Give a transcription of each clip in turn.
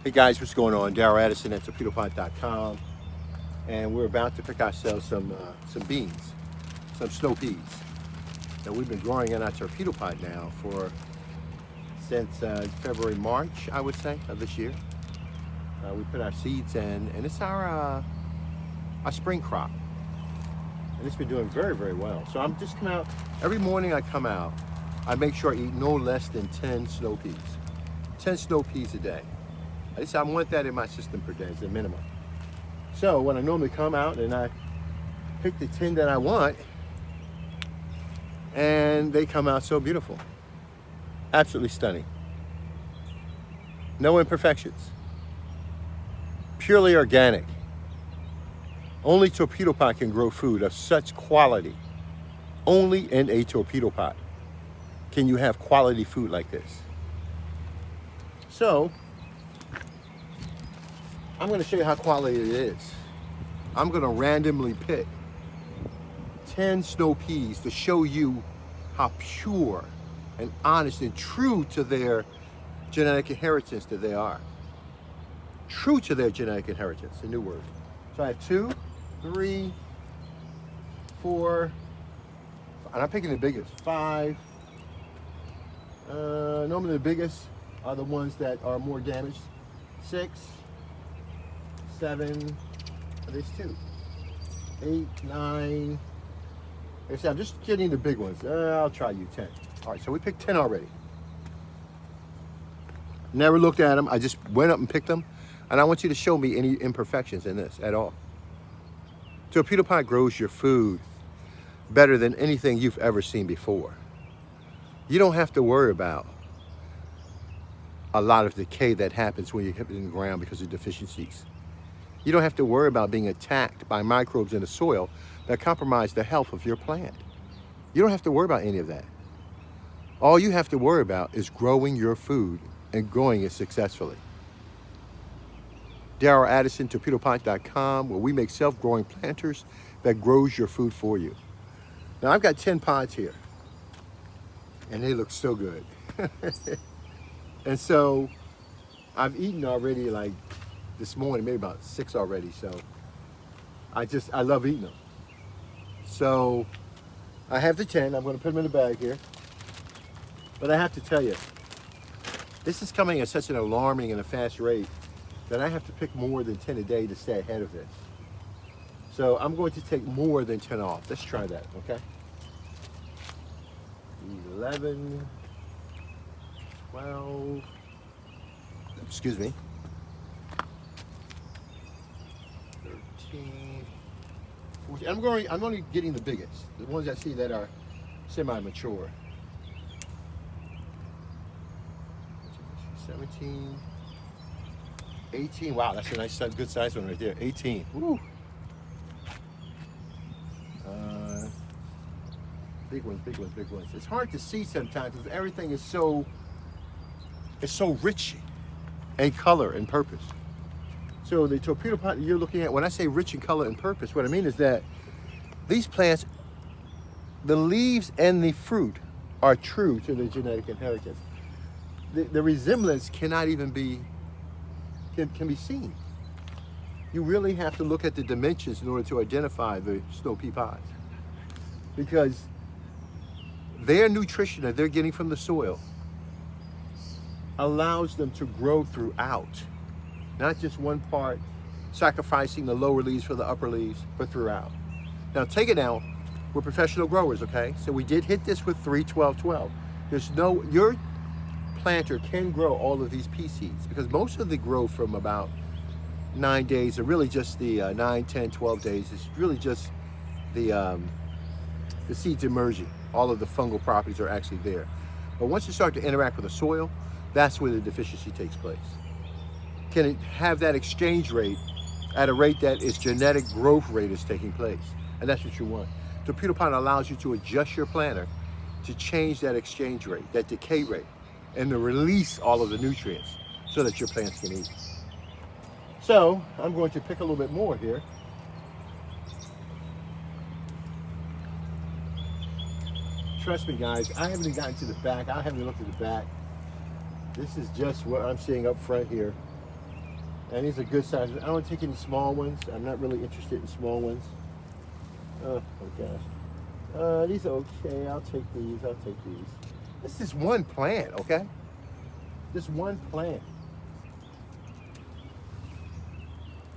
Hey guys, what's going on? Darryl Addison at Torpedopot.com, and we're about to pick ourselves some beans, some snow peas. Now we've been growing in our Torpedopot now since February, March, I would say, of this year. We put our seeds in, and it's our spring crop, and it's been doing very, very well. So I'm just coming out every morning. I come out, I make sure I eat no less than 10 snow peas, 10 snow peas a day. At least I want that in my system per day as a minimum. So when I normally come out and I pick the 10 that I want, and they come out so beautiful. Absolutely stunning. No imperfections. Purely organic. Only Torpedopot can grow food of such quality. Only in a Torpedopot can you have quality food like this. So I'm going to show you how quality it is. I'm going to randomly pick 10 snow peas to show you how pure and honest and true to their genetic inheritance that they are. True to their genetic inheritance, a new word. So I have 2, 3, 4, and I'm picking the biggest, 5. Normally the biggest are the ones that are more damaged. 6, 7, there's 2, 8, 9. Like I said, I'm just getting the big ones. I'll try you 10. All right, so we picked 10 already. Never looked at them. I just went up and picked them. And I want you to show me any imperfections in this at all. Torpedopot grows your food better than anything you've ever seen before. You don't have to worry about a lot of decay that happens when you hit it in the ground because of deficiencies. You don't have to worry about being attacked by microbes in the soil that compromise the health of your plant. You don't have to worry about any of that. All you have to worry about is growing your food and growing it successfully. Darryl Addison, Torpedopot.com, where we make self-growing planters that grows your food for you. Now I've got 10 pods here, and they look so good. And so I've eaten already, like this morning, maybe about 6 already. So I love eating them. So I have the 10. I'm going to put them in the bag here. But I have to tell you, this is coming at such an alarming and a fast rate that I have to pick more than 10 a day to stay ahead of this. So I'm going to take more than 10 off. Let's try that, okay? 11, 12, excuse me, 13, 14. I'm only getting the biggest, the ones I see that are semi-mature. 17, 18. Wow, that's a nice, good size one right there. 18. Woo. Big ones, big ones, big ones. It's hard to see sometimes because everything is so rich in color and purpose. So the Torpedopot you're looking at, when I say rich in color and purpose, what I mean is that these plants, the leaves and the fruit are true to their genetic inheritance. The resemblance cannot even be, can be seen. You really have to look at the dimensions in order to identify the snow pea pods, because their nutrition that they're getting from the soil allows them to grow throughout, not just one part, sacrificing the lower leaves for the upper leaves, but throughout. Now take it out, we're professional growers, okay? So we did hit this with 3-12-12. Your planter can grow all of these pea seeds, because most of the grow from about 9 days, or really just the 9, 10, 12 days, is really just the seeds emerging. All of the fungal properties are actually there. But once you start to interact with the soil, that's where the deficiency takes place. Can it have that exchange rate at a rate that its genetic growth rate is taking place? And that's what you want. Torpedopot allows you to adjust your planter to change that exchange rate, that decay rate, and to release all of the nutrients so that your plants can eat. So I'm going to pick a little bit more here. Trust me guys, I haven't even gotten to the back. I haven't looked at the back. This is just what I'm seeing up front here. And these are good sizes. I don't take any small ones. I'm not really interested in small ones. Oh my gosh. These are okay. I'll take these. I'll take these. This is one plant, okay? Just one plant.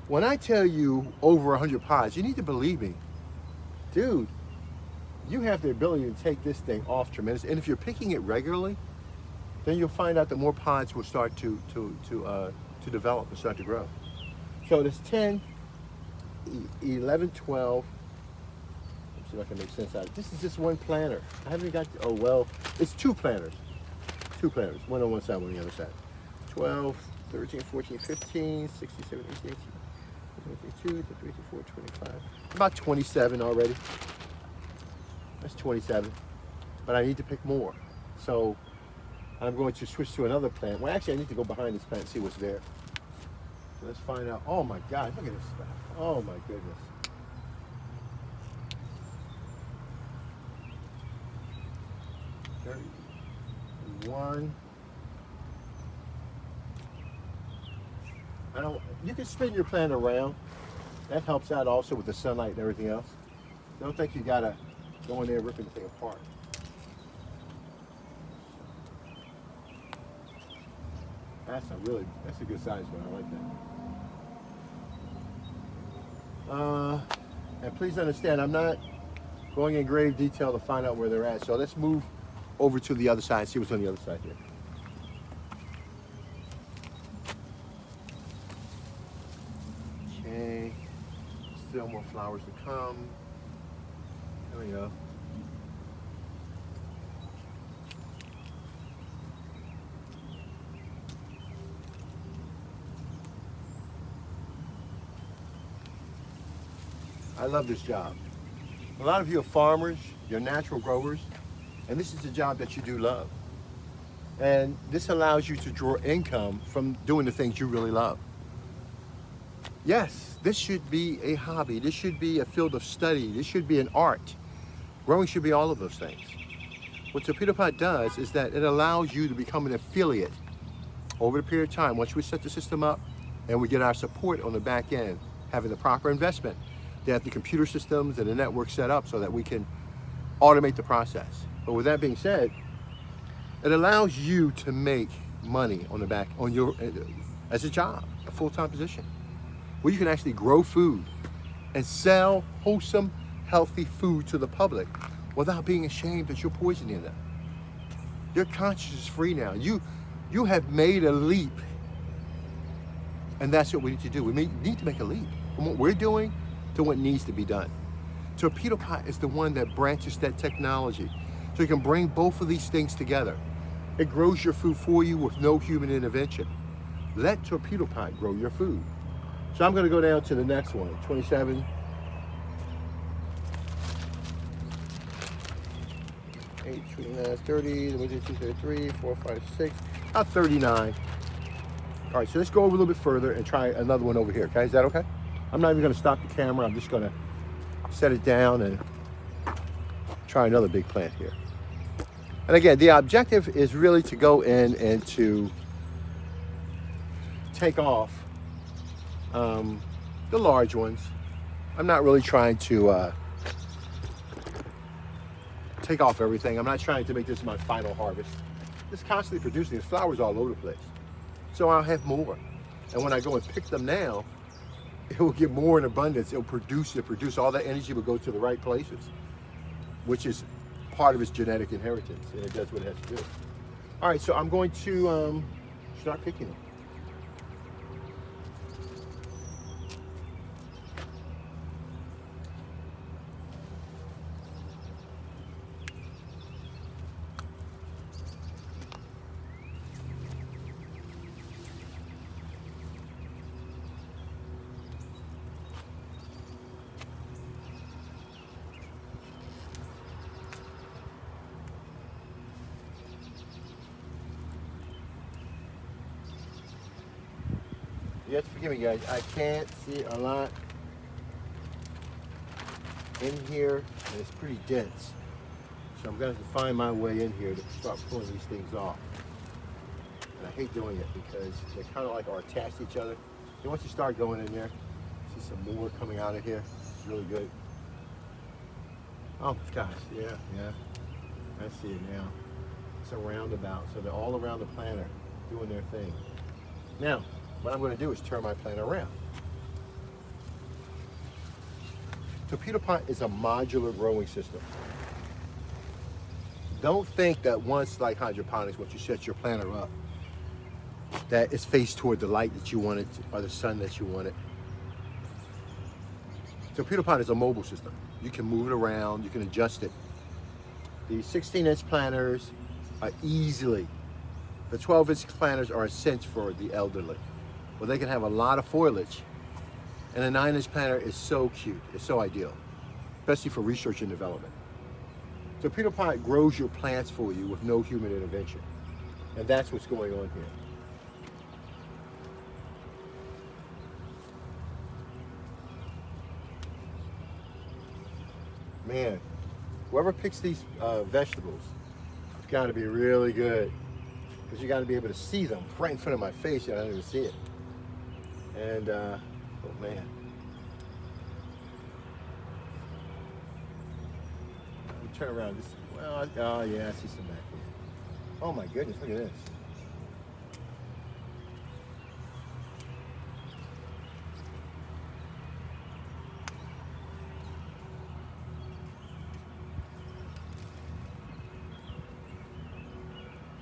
When I tell you over 100 pods, you need to believe me. Dude, you have the ability to take this thing off tremendous. And if you're picking it regularly, then you'll find out that more pods will start to develop and start to grow. So there's 10, 11, 12. Let's see if I can make sense out of it. This is just one planter. I haven't got, oh well, it's two planters. Two planters, one on one side, one on the other side. 12, 13, 14, 15, 16, 17, 18, 19, 22, 23, 24, 25. About 27 already. That's 27. But I need to pick more. So I'm going to switch to another plant. Well, actually, I need to go behind this plant and see what's there. So let's find out. Oh my God, look at this stuff. Oh my goodness. One. You can spin your plant around. That helps out also with the sunlight and everything else. Don't think you gotta go in there and rip anything apart. That's a good size one. I like that. And please understand, I'm not going in grave detail to find out where they're at. So let's move over to the other side, see what's on the other side here. Okay, still more flowers to come. There we go. I love this job. A lot of you are farmers, you're natural growers, and this is a job that you do love. And this allows you to draw income from doing the things you really love. Yes, this should be a hobby. This should be a field of study. This should be an art. Growing should be all of those things. What Torpedopot does is that it allows you to become an affiliate over the period of time. Once we set the system up and we get our support on the back end, having the proper investment, they have the computer systems and the network set up so that we can automate the process. But with that being said, it allows you to make money on the back, as a job, a full-time position, where you can actually grow food and sell wholesome, healthy food to the public without being ashamed that you're poisoning them. Your conscience is free now. You have made a leap, and that's what we need to do. We need to make a leap from what we're doing to what needs to be done. Torpedopot is the one that branches that technology, so you can bring both of these things together. It grows your food for you with no human intervention. Let Torpedopot grow your food. So I'm going to go down to the next one, 27. 8, 29, 30, 22, 33, 4, 5, 6, about 39. All right, so let's go over a little bit further and try another one over here, okay? Is that okay? I'm not even going to stop the camera. I'm just going to set it down and try another big plant here. And again, the objective is really to go in and to take off the large ones. I'm not really trying to take off everything. I'm not trying to make this my final harvest. Just constantly producing. There's flowers all over the place. So I'll have more. And when I go and pick them now, it will get more in abundance. It'll produce all that energy will go to the right places, which is part of its genetic inheritance, and it does what it has to do. All right, so I'm going to start picking them. You have to forgive me, guys. I can't see a lot in here, and it's pretty dense. So I'm going to have to find my way in here to start pulling these things off. And I hate doing it because they kind of like are attached to each other. And once you start going in there, see some more coming out of here. It's really good. Oh gosh, yeah. I see it now. It's a roundabout, so they're all around the planter doing their thing. Now, what I'm going to do is turn my planter around. Torpedopot is a modular growing system. Don't think that once, like hydroponics, once you set your planter up, that it's faced toward the light that you want it or the sun that you want it. Torpedopot is a mobile system. You can move it around, you can adjust it. The 16-inch planters are easily, the 12-inch planters are a cinch for the elderly. Well, they can have a lot of foliage, and a 9-inch planter is so cute, it's so ideal, especially for research and development. Torpedopot grows your plants for you with no human intervention, and that's what's going on here. Man, whoever picks these vegetables, it's got to be really good, because you got to be able to see them right in front of my face. I don't even see it. And oh man, let me turn around. Just well, oh yeah, I see some back here. Oh my goodness, look at this.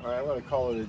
All right, I'm going to call it a day.